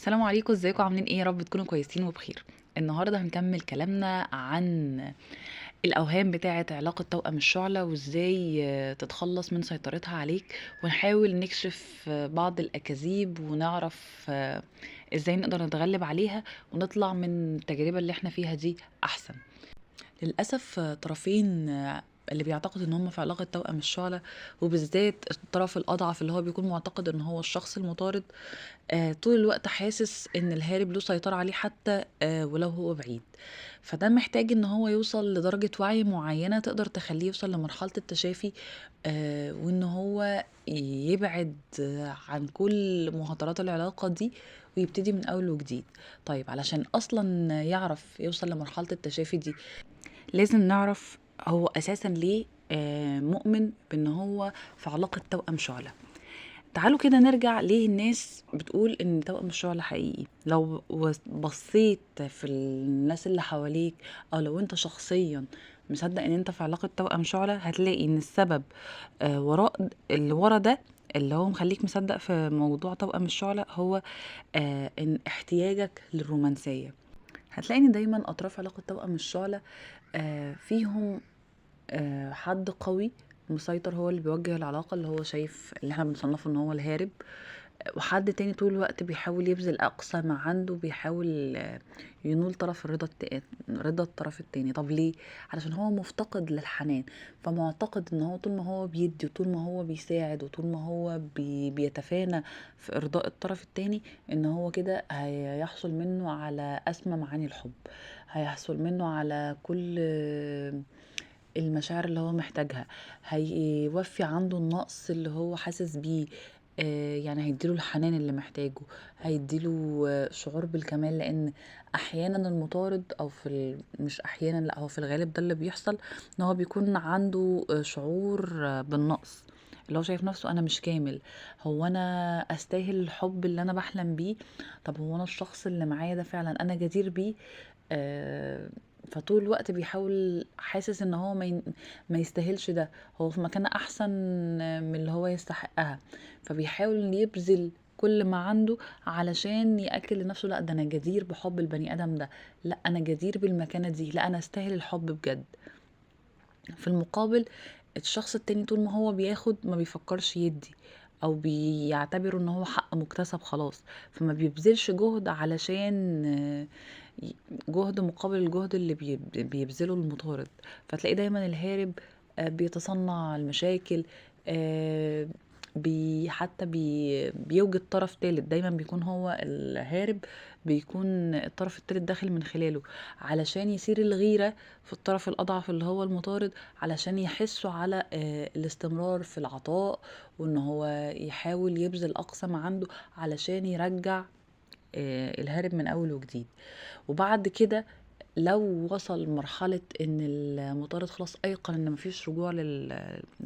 السلام عليكم، ازيكم عاملين ايه؟ يا رب تكونوا كويسين وبخير. النهارده هنكمل كلامنا عن الاوهام بتاعه علاقه توأم الشعلة وازاي تتخلص من سيطرتها عليك، ونحاول نكشف بعض الاكاذيب ونعرف ازاي نقدر نتغلب عليها ونطلع من التجربه اللي احنا فيها دي احسن. للأسف طرفين اللي بيعتقد ان هم في علاقة توأم الشعلة، وبالذات الطرف الأضعف اللي هو بيكون معتقد ان هو الشخص المطارد، طول الوقت حاسس ان الهارب له سيطرة عليه حتى ولو هو بعيد. فده محتاج ان هو يوصل لدرجة وعي معينة تقدر تخليه يوصل لمرحلة التشافي، وان هو يبعد عن كل مهاترات العلاقة دي ويبتدي من اول وجديد. طيب علشان اصلا يعرف يوصل لمرحلة التشافي دي، لازم نعرف هو اساسا ليه مؤمن بان هو في علاقة توأم شعلة. تعالوا كده نرجع ليه الناس بتقول ان توأم الشعلة حقيقي. لو بصيت في الناس اللي حواليك، او لو انت شخصيا مصدق ان انت في علاقة توأم شعلة، هتلاقي ان السبب وراء اللي ورا ده، اللي هو مخليك مصدق في موضوع توأم الشعلة، هو ان احتياجك للرومانسية. هتلاقي ان دايما اطراف علاقة توأم الشعلة فيهم حد قوي مسيطر، هو اللي بيوجه العلاقة، اللي هو شايف اللي احنا بنصنفه ان هو الهارب. وحد تاني طول الوقت بيحاول يبذل اقصى ما عنده، بيحاول ينول طرف رضا الطرف التاني. طب ليه؟ علشان هو مفتقد للحنان، فمعتقد ان هو طول ما هو بيدي وطول ما هو بيساعد وطول ما هو بيتفانى في ارضاء الطرف التاني، ان هو كده هيحصل منه على اسمى معاني الحب، هيحصل منه على كل المشاعر اللي هو محتاجها، هيوفي عنده النقص اللي هو حاسس بيه. يعني هيديله الحنان اللي محتاجه، هيديله شعور بالكمال. لان احيانا المطارد، او مش احيانا، لا، هو في الغالب ده اللي بيحصل، ان هو بيكون عنده شعور بالنقص، اللي هو شايف نفسه انا مش كامل. هو انا استاهل الحب اللي انا بحلم بيه؟ طب هو انا الشخص اللي معايا ده فعلا انا جدير بيه؟ آه، فطول الوقت بيحاول، حاسس ان هو ما يستاهلش ده، هو في مكان احسن من اللي هو يستحقها. فبيحاول يبذل كل ما عنده علشان يأكد لنفسه لا، ده انا جدير بحب البني ادم ده، لا انا جدير بالمكانة دي، لا انا استاهل الحب بجد. في المقابل الشخص التاني طول ما هو بياخد ما بيفكرش يدي، او بيعتبره ان هو حق مكتسب خلاص، فما بيبذلش جهد علشان ي- جهد مقابل الجهد اللي بيبذله المطارد. فتلاقي دايما الهارب بيتصنع المشاكل، آه، حتى بيوجد طرف تالت. دايما بيكون هو الهارب، بيكون الطرف التالت داخل من خلاله علشان يثير الغيرة في الطرف الأضعف اللي هو المطارد، علشان يحسوا على الاستمرار في العطاء، وان هو يحاول يبذل أقصى ما عنده علشان يرجع الهارب من أول وجديد. وبعد كده لو وصل مرحلة ان المطارد خلاص ايقن ان مفيش رجوع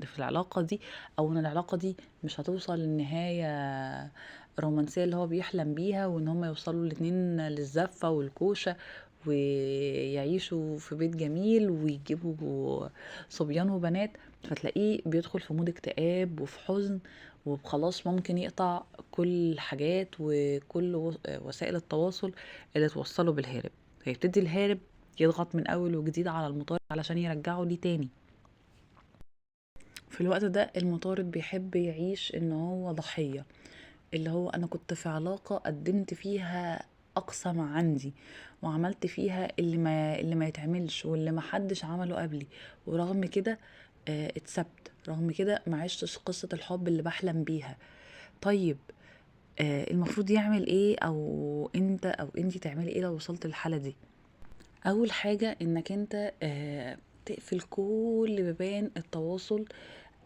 في العلاقة دي، او ان العلاقة دي مش هتوصل للنهاية الرومانسية اللي هو بيحلم بيها، وان هما يوصلوا الاتنين للزفة والكوشة ويعيشوا في بيت جميل ويجيبوا صبيان وبنات، فتلاقيه بيدخل في مود اكتئاب وفي حزن، وخلاص ممكن يقطع كل الحاجات وكل وسائل التواصل اللي توصله بالهارب. فيبتدي الهارب يضغط من اول وجديد على المطارد علشان يرجعه ليه تاني. في الوقت ده المطارد بيحب يعيش ان هو ضحية، اللي هو انا كنت في علاقة قدمت فيها اقصى ما عندي، وعملت فيها اللي ما يتعملش واللي ما حدش عمله قبلي، ورغم كده اتسبت، رغم كده ما عشتش قصة الحب اللي بحلم بيها. طيب المفروض يعمل ايه، او انت او انتي تعملي ايه لو وصلت للحالة دي؟ اول حاجة انك انت تقفل كل بيبان التواصل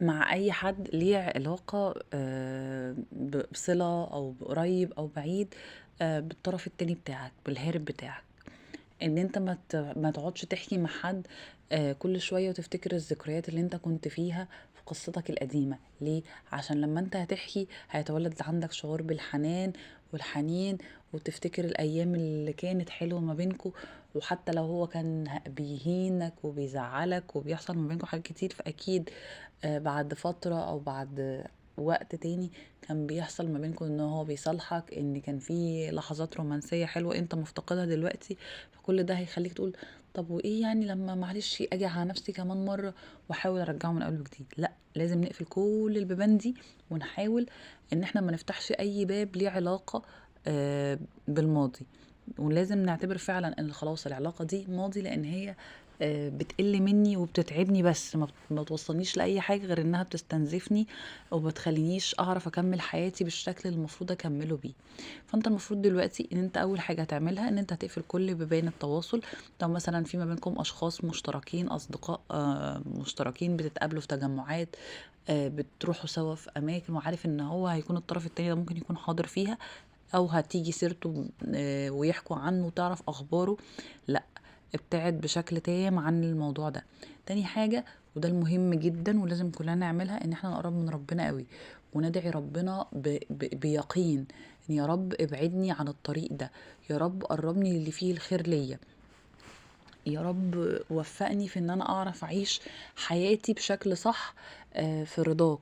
مع اي حد ليه علاقة بصلة او بقريب او بعيد بالطرف التاني بتاعك، بالهارب بتاعك. ان انت ما تقعدش تحكي مع حد كل شوية وتفتكر الذكريات اللي انت كنت فيها في قصتك القديمة. ليه؟ عشان لما انت هتحكي هيتولد عندك شعور بالحنان والحنين، وتفتكر الايام اللي كانت حلوة ما بينكو. وحتى لو هو كان بيهينك وبيزعلك وبيحصل ما بينكو حاجات كتير، فاكيد بعد فترة او بعد وقت تاني كان بيحصل ما بينكم ان هو بيصالحك، ان كان في لحظات رومانسية حلوة انت مفتقدها دلوقتي. فكل ده هيخليك تقول طب وايه يعني لما معلش اجي على نفسي كمان مرة واحاول ارجعه من اول وجديد. لا، لازم نقفل كل البيبان دي ونحاول ان احنا ما نفتحش اي باب ليه علاقة بالماضي. ولازم نعتبر فعلا ان خلاص العلاقة دي ماضي، لان هي بتقل مني وبتتعبني، بس ما توصلنيش لأي حاجة غير انها بتستنزفني وبتخلينيش اعرف اكمل حياتي بالشكل اللي المفروض اكمله بيه. فانت المفروض دلوقتي ان انت اول حاجة هتعملها ان انت هتقفل كل بيبان التواصل. لو مثلا في ما بينكم اشخاص مشتركين، اصدقاء مشتركين، بتتقابلوا في تجمعات، بتروحوا سوا في اماكن، وعارف ان هو هيكون الطرف التاني ده ممكن يكون حاضر فيها، او هتيجي سيرته ويحكوا عنه وتعرف اخباره، لا، ابتعد بشكل تام عن الموضوع ده. تاني حاجة، وده المهم جدا ولازم كلنا نعملها، ان احنا نقرب من ربنا قوي وندعي ربنا بيقين ان يا رب ابعدني عن الطريق ده، يا رب قربني للي فيه الخير ليا، يا رب وفقني في ان انا اعرف اعيش حياتي بشكل صح في رضاك.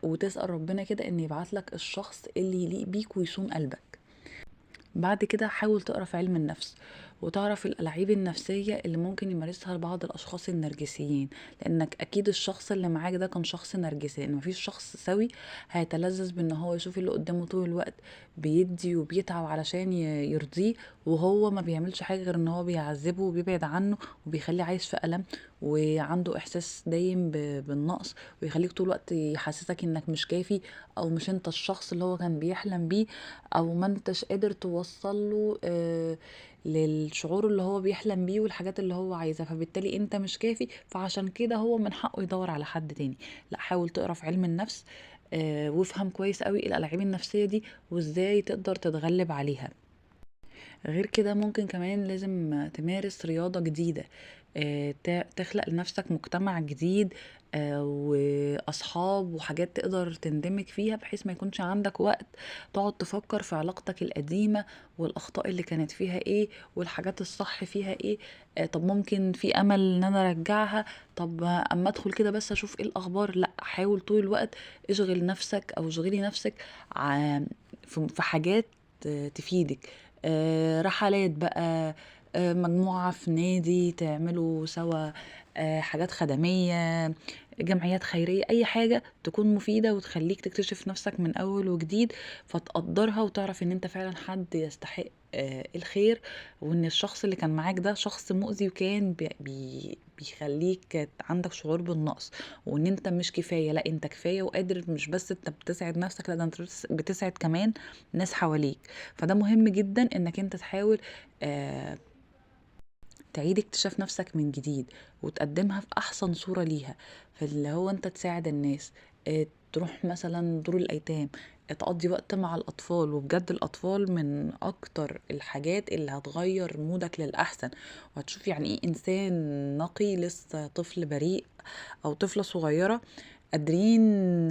وتسأل ربنا كده ان يبعتلك الشخص اللي يليق بيك ويصون قلبك. بعد كده حاول تقرا في علم النفس وتعرف الألاعيب النفسية اللي ممكن يمارسها بعض الأشخاص النرجسيين، لأنك أكيد الشخص اللي معاك ده كان شخص نرجسي، لأن مفيش شخص سوي هيتلذذ بأن هو يشوف اللي قدامه طول الوقت بيدي وبيتعب علشان يرضيه، وهو ما بيعملش حاجة غير ان هو بيعذبه وبيبعد عنه وبيخليه عايش في ألم وعنده إحساس دايم بالنقص، ويخليك طول الوقت يحسسك انك مش كافي، او مش انت الشخص اللي هو كان بيحلم بيه، او ما انتش قادر توصل له للشعور اللي هو بيحلم بيه والحاجات اللي هو عايزها، فبالتالي انت مش كافي، فعشان كده هو من حقه يدور على حد تاني. لا، حاول تقرا في علم النفس وافهم كويس قوي الألاعيب النفسية دي وازاي تقدر تتغلب عليها. غير كده ممكن كمان لازم تمارس رياضة جديدة، تخلق لنفسك مجتمع جديد وأصحاب وحاجات تقدر تندمج فيها، بحيث ما يكونش عندك وقت تقعد تفكر في علاقتك القديمة والأخطاء اللي كانت فيها ايه والحاجات الصح فيها ايه. طب ممكن في أمل ان انا ارجعها، طب اما ادخل كده بس اشوف ايه الأخبار. لا، حاول طول الوقت اشغل نفسك او اشغلي نفسك ع- في حاجات تفيدك، رحلات بقى، مجموعة في نادي تعملوا سوا حاجات خدمية، جمعيات خيرية، أي حاجة تكون مفيدة وتخليك تكتشف نفسك من أول وجديد، فتقدرها وتعرف إن أنت فعلا حد يستحق الخير، وإن الشخص اللي كان معاك ده شخص مؤذي وكان بيخليك عندك شعور بالنقص، وإن أنت مش كفاية. لا، أنت كفاية وقادر، مش بس أنت بتسعد نفسك، لا، ده أنت بتسعد كمان ناس حواليك. فده مهم جدا انك انت تحاول آه تعيد اكتشاف نفسك من جديد وتقدمها في احسن صورة ليها، فاللي هو انت تساعد الناس، تروح مثلا دور الايتام، تقضي وقت مع الاطفال. وبجد الاطفال من اكتر الحاجات اللي هتغير مودك للاحسن، وهتشوف يعني ايه انسان نقي لسه طفل بريء او طفلة صغيرة قادرين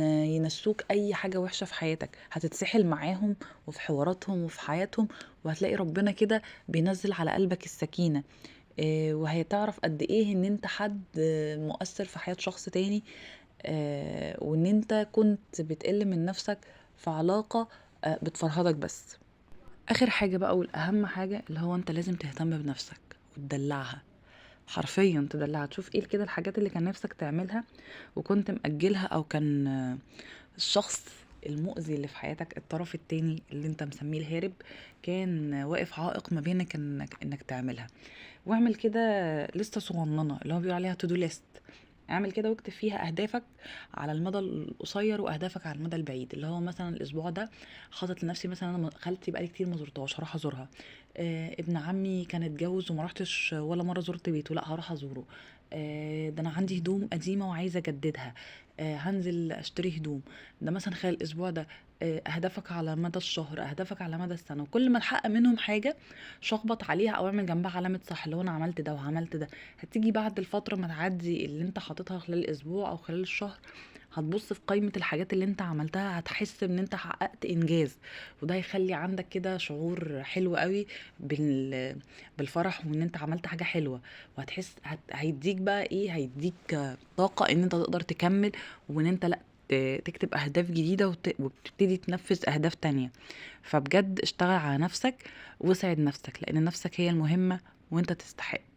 ينسوك اي حاجة وحشة في حياتك. هتتسحل معاهم وفي حواراتهم وفي حياتهم، وهتلاقي ربنا كده بينزل على قلبك السكينة، وهتعرف قد ايه ان انت حد مؤثر في حياة شخص تاني، وان انت كنت بتقل من نفسك في علاقة بتفرهدك بس. اخر حاجة بقى والاهم حاجة اللي هو انت لازم تهتم بنفسك وتدلعها، حرفيا تدلعها، تشوف ايه كده الحاجات اللي كان نفسك تعملها وكنت مأجلها، او كان الشخص المؤذي اللي في حياتك، الطرف التاني اللي انت مسميه الهارب، كان واقف عائق ما بينك انك تعملها. واعمل كده لستة صغننة اللي هو بيقول عليها تو دو ليست. اعمل كده واكتب فيها اهدافك على المدى القصير واهدافك على المدى البعيد، اللي هو مثلا الاسبوع ده حاطط لنفسي مثلا انا خالتي بقالي كتير ما زرتهاش هروح ازورها، ابن عمي كان اتجوز وما رحتش ولا مره زرت بيته، لا هروح ازوره، ده انا عندي هدوم قديمه وعايزه اجددها، هنزل اشتري هدوم. ده مثلا خلال الاسبوع ده. اهدافك على مدى الشهر، اهدافك على مدى السنه، وكل ما تحقق منهم حاجه شخبط عليها او اعمل جنبها علامه صح، اللي هو انا عملت ده وعملت ده. هتيجي بعد الفتره ما تعدي اللي انت حاططها خلال الاسبوع او خلال الشهر، هتبص في قائمة الحاجات اللي انت عملتها، هتحس ان انت حققت انجاز، وده هيخلي عندك كده شعور حلو قوي بالفرح وان انت عملت حاجة حلوة. وهتحس هيديك بقى ايه، هيديك طاقة ان انت تقدر تكمل، وان انت لا تكتب أهداف جديدة وبتبتدي تنفّذ أهداف تانية. فبجد اشتغل على نَفْسك وساعد نَفْسك، لإن نَفْسك هي المهمة وأنت تستحق.